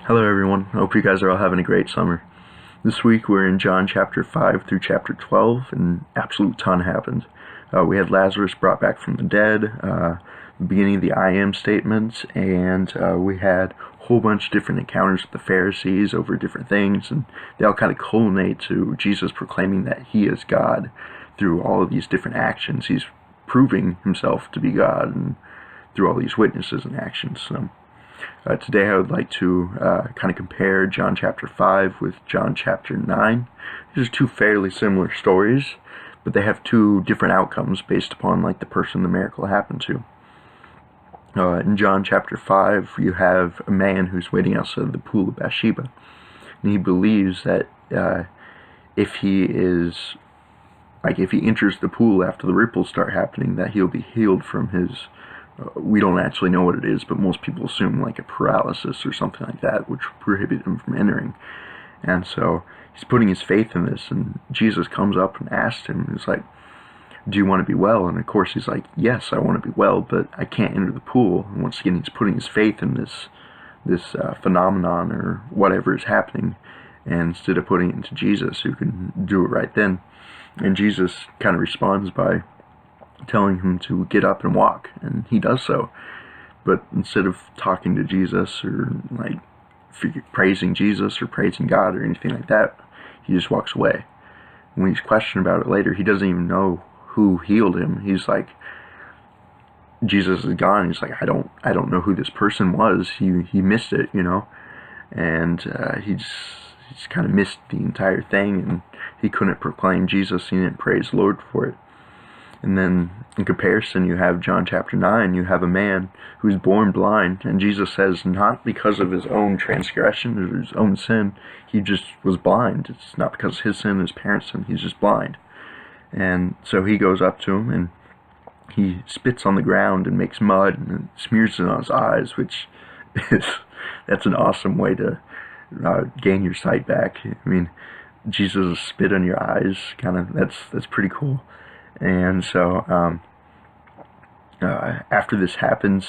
Hello everyone, hope you guys are all having a great summer. This week we're in John chapter 5 through chapter 12, and an absolute ton happened. We had Lazarus brought back from the dead, the beginning of the I am statements, and we had a whole bunch of different encounters with the Pharisees over different things, and they all kind of culminate to Jesus proclaiming that he is God through all of these different actions. He's proving himself to be God and through all these witnesses and actions. Today I would like to kind of compare John chapter 5 with John chapter 9. These are two fairly similar stories, but they have two different outcomes based upon like the person the miracle happened to. In John chapter 5, you have a man who's waiting outside the pool of Bathsheba, and he believes that if he enters the pool after the ripples start happening, that he'll be healed from his we don't actually know what it is, but most people assume like a paralysis or something like that, which prohibited him from entering. And so he's putting his faith in this, and Jesus comes up and asks him, he's like, do you want to be well? And of course he's like, yes, I want to be well, but I can't enter the pool. And once again, he's putting his faith in this phenomenon or whatever is happening, and instead of putting it into Jesus, who can do it right then. And Jesus kind of responds by telling him to get up and walk, and he does so. But instead of talking to Jesus or like praising Jesus or praising God or anything like that, he just walks away. And when he's questioned about it later, he doesn't even know who healed him. He's like, Jesus is gone. He's like, I don't know who this person was. He missed it, and he just kind of missed the entire thing, and he couldn't proclaim Jesus. He didn't praise the Lord for it. And then in comparison, you have John chapter 9, you have a man who's born blind, and Jesus says not because of his own transgression or his own sin, he just was blind. It's not because of his sin, his parents' sin, he's just blind. And so he goes up to him, and he spits on the ground and makes mud and smears it on his eyes, which that's an awesome way to gain your sight back. I mean, Jesus spit on your eyes, that's pretty cool. And so after this happens,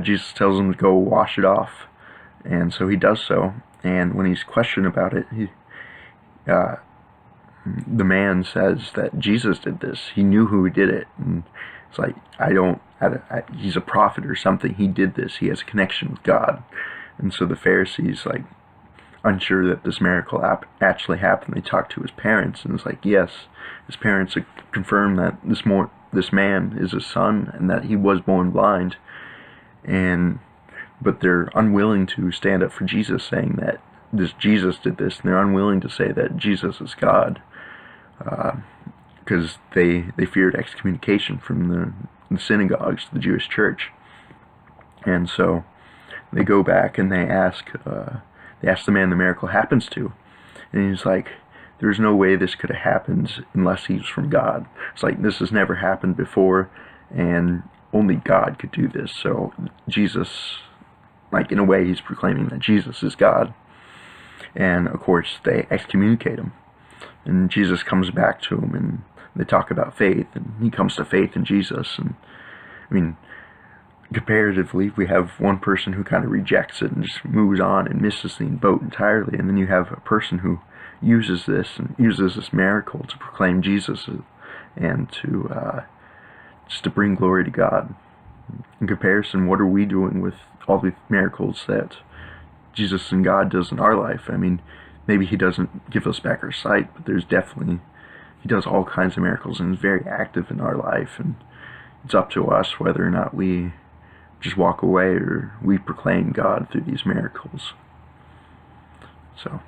Jesus tells him to go wash it off, and so he does so. And when he's questioned about it, the man says that Jesus did this. He knew who did it, and it's like, he's a prophet or something. He did this. He has a connection with God. And so the Pharisees, like, unsure that this miracle actually happened, they talked to his parents, and it's like, yes, his parents confirm that this man is his son and that he was born blind, but they're unwilling to stand up for Jesus, saying that this Jesus did this, and they're unwilling to say that Jesus is God, because they feared excommunication from the synagogues, the Jewish church. And so they go back and they ask the man the miracle happens to, and he's like, there's no way this could have happened unless he's from God. It's like, this has never happened before, and only God could do this. So Jesus, like, in a way, he's proclaiming that Jesus is God. And of course they excommunicate him, and Jesus comes back to him, and they talk about faith, and he comes to faith in Jesus. And I mean, comparatively, we have one person who kind of rejects it and just moves on and misses the boat entirely, and then you have a person who uses this miracle to proclaim Jesus and to just to bring glory to God. In comparison, what are we doing with all the miracles that Jesus and God does in our life? I mean, maybe he doesn't give us back our sight, but he does all kinds of miracles and is very active in our life, and it's up to us whether or not we just walk away or we proclaim God through these miracles. So